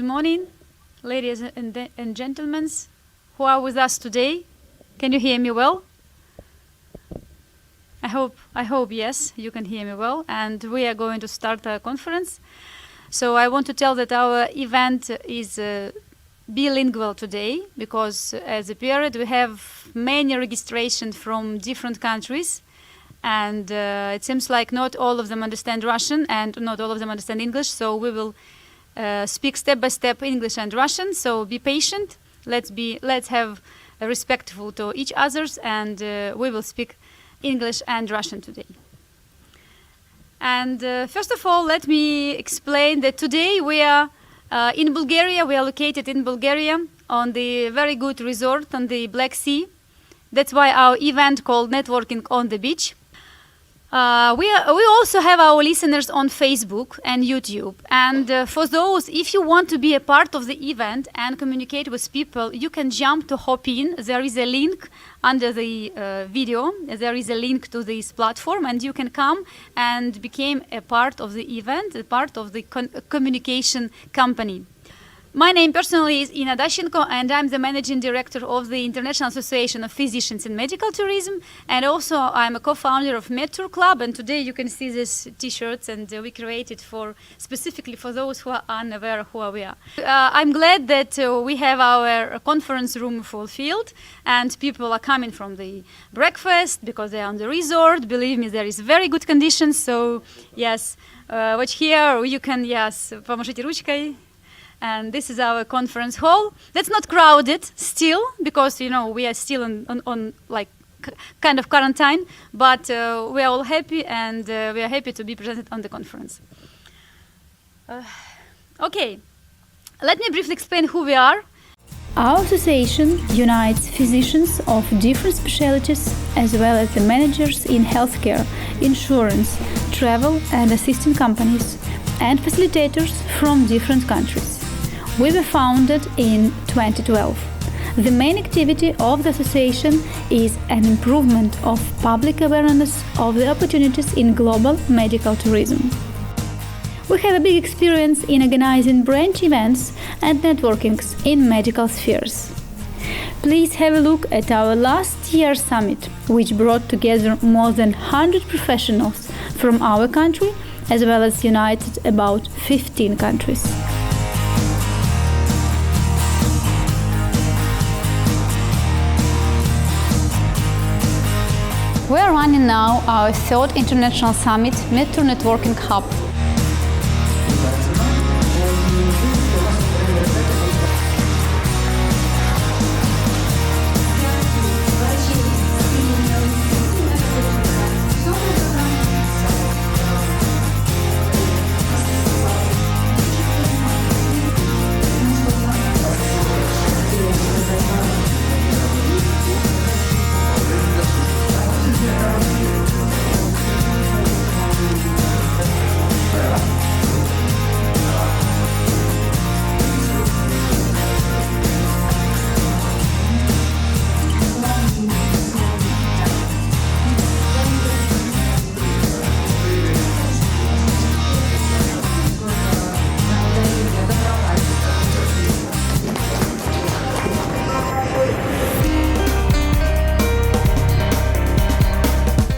morning, ladies and gentlemen who are with us today. Can you hear me well? I hope yes, you can hear me well. And we are going to start our conference. So I want to tell that our event is bilingual today because as a period we have many registrations from different countries. And it seems like not all of them understand Russian and not all of them understand English. So we will speak step by step English and Russian. So be patient. Let's have respectful to each others, and we will speak English and Russian today. And first of all, let me explain that today we are in Bulgaria. We are located in Bulgaria on the very good resort on the Black Sea. That's why our event called Networking on the Beach. We also have our listeners on Facebook and YouTube. And for those, if you want to be a part of the event and communicate with people, you can jump to Hopin. There is a link under the video. There is a link to this platform, and you can come and become a part of the event, a part of the communication company. My name personally is Ina Dashenko, and I'm the managing director of the International Association of Physicians in Medical Tourism, and also I'm a co-founder of MedTour Club. And today you can see these T-shirts, and we created specifically for those who are unaware of who we are. I'm glad that we have our conference room fulfilled, and people are coming from the breakfast because they are on the resort. Believe me, there is very good conditions. So yes, watch here. You can помашите ручкой. And this is our conference hall. That's not crowded still because we are still on like kind of quarantine, but we are all happy, and we are happy to be present on the conference. Okay, let me briefly explain who we are. Our association unites physicians of different specialties as well as the managers in healthcare, insurance, travel and assisting companies, and facilitators from different countries. We were founded in 2012. The main activity of the association is an improvement of public awareness of the opportunities in global medical tourism. We have a big experience in organizing branch events and networkings in medical spheres. Please have a look at our last year's summit, which brought together more than 100 professionals from our country, as well as united about 15 countries. We are running now our third international summit, MedTour Networking Hub.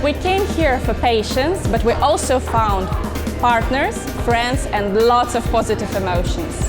We came here for patients, but we also found partners, friends, and lots of positive emotions.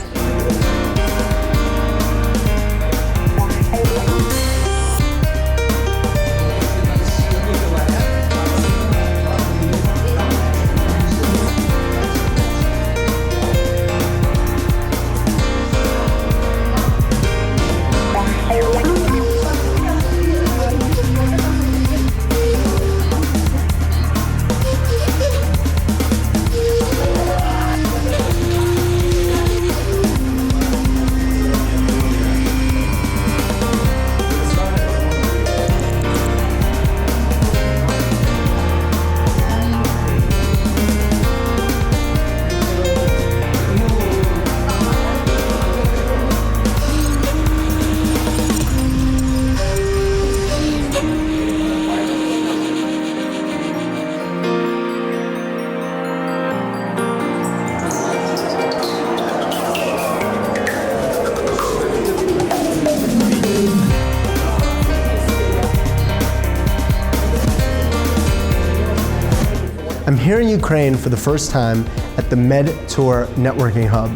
I'm here in Ukraine for the first time at the MedTour Networking Hub.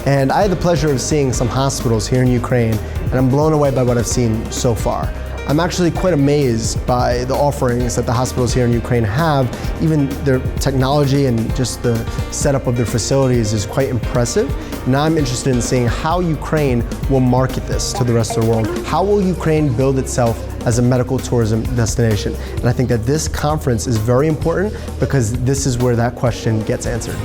And I had the pleasure of seeing some hospitals here in Ukraine, and I'm blown away by what I've seen so far. I'm actually quite amazed by the offerings that the hospitals here in Ukraine have. Even their technology and just the setup of their facilities is quite impressive. Now I'm interested in seeing how Ukraine will market this to the rest of the world. How will Ukraine build itself as a medical tourism destination? And I think that this conference is very important because this is where that question gets answered.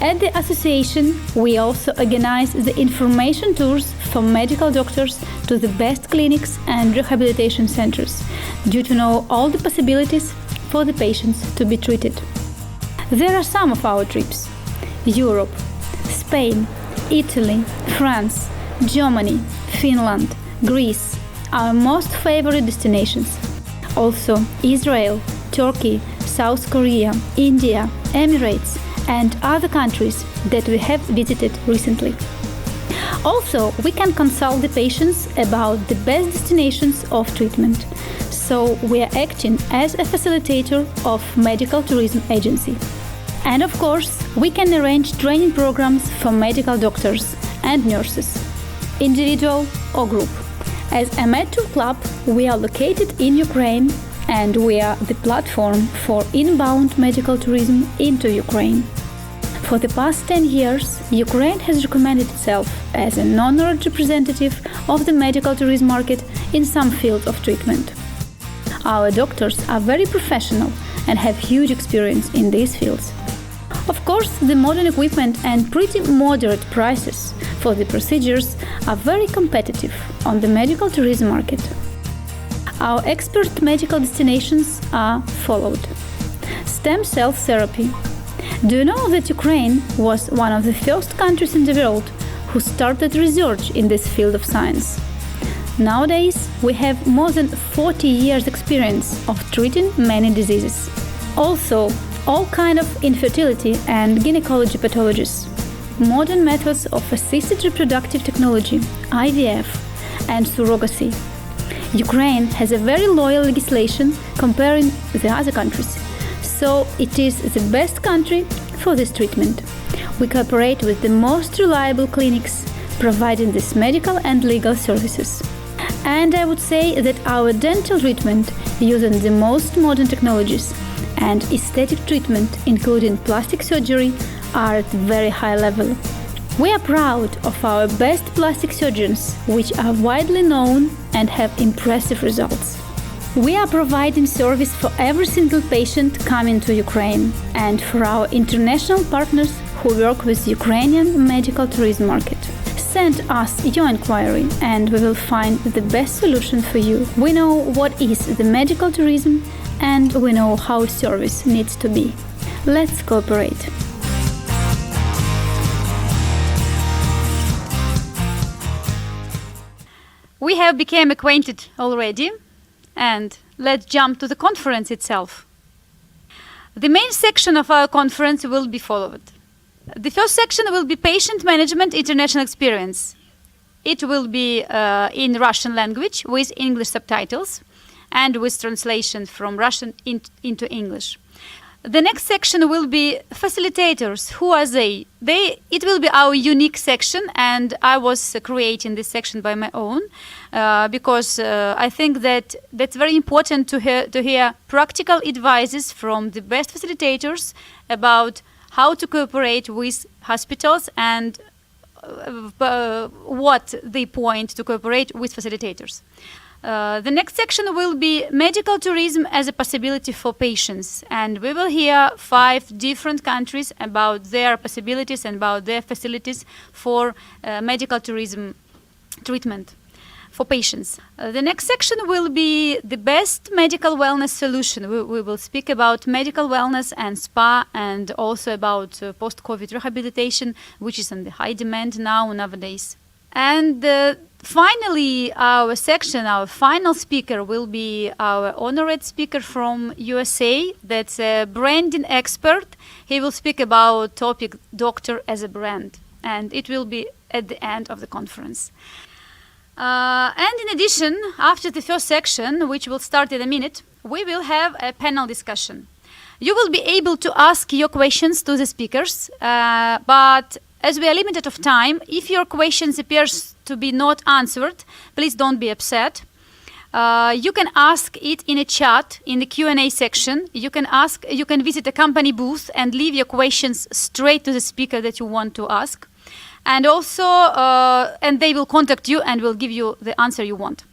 At the association, we also organize the information tours for medical doctors to the best clinics and rehabilitation centers, due to know all the possibilities for the patients to be treated. There are some of our trips: Europe, Spain, Italy, France, Germany, Finland, Greece, our most favorite destinations. Also Israel, Turkey, South Korea, India, Emirates, and other countries that we have visited recently. Also, we can consult the patients about the best destinations of treatment. So we are acting as a facilitator of medical tourism agency. And of course, we can arrange training programs for medical doctors and nurses, individual or group. As a MedTour Club, we are located in Ukraine, and we are the platform for inbound medical tourism into Ukraine. For the past 10 years, Ukraine has recommended itself as an honored representative of the medical tourism market in some fields of treatment. Our doctors are very professional and have huge experience in these fields. Of course, the modern equipment and pretty moderate prices for the procedures are very competitive on the medical tourism market. Our expert medical destinations are followed. Stem cell therapy. Do you know that Ukraine was one of the first countries in the world who started research in this field of science? Nowadays, we have more than 40 years experience of treating many diseases. Also, all kinds of infertility and gynecology pathologies. Modern methods of assisted reproductive technology, IVF, and surrogacy. Ukraine has a very loyal legislation comparing the other countries, so it is the best country for this treatment. We cooperate with the most reliable clinics providing these medical and legal services. And I would say that our dental treatment using the most modern technologies and aesthetic treatment, including plastic surgery, are at very high level. We are proud of our best plastic surgeons, which are widely known and have impressive results. We are providing service for every single patient coming to Ukraine and for our international partners who work with Ukrainian medical tourism market. Send us your inquiry and we will find the best solution for you. We know what is the medical tourism and we know how service needs to be. Let's cooperate. We have become acquainted already, and let's jump to the conference itself. The main section of our conference will be followed. The first section will be Patient Management International Experience. It will be in Russian language with English subtitles and with translation from Russian into English. The next section will be facilitators. Who are they? It will be our unique section, and I was creating this section by my own because I think that that's very important to hear practical advices from the best facilitators about how to cooperate with hospitals and what they point to cooperate with facilitators. The next section will be medical tourism as a possibility for patients, and we will hear 5 different countries about their possibilities and about their facilities for medical tourism treatment for patients. The next section will be the best medical wellness solution. We will speak about medical wellness and spa, and also about post-COVID rehabilitation, which is in the high demand nowadays. And finally, our final speaker will be our honored speaker from USA. That's a branding expert. He will speak about topic doctor as a brand, and it will be at the end of the conference. And in addition, after the first section, which will start in a minute, we will have a panel discussion. You will be able to ask your questions to the speakers, but as we are limited of time, if your questions appears to be not answered, please don't be upset. You can ask it in a chat in the Q&A section. You can visit a company booth and leave your questions straight to the speaker that you want to ask. And also, and they will contact you and will give you the answer you want.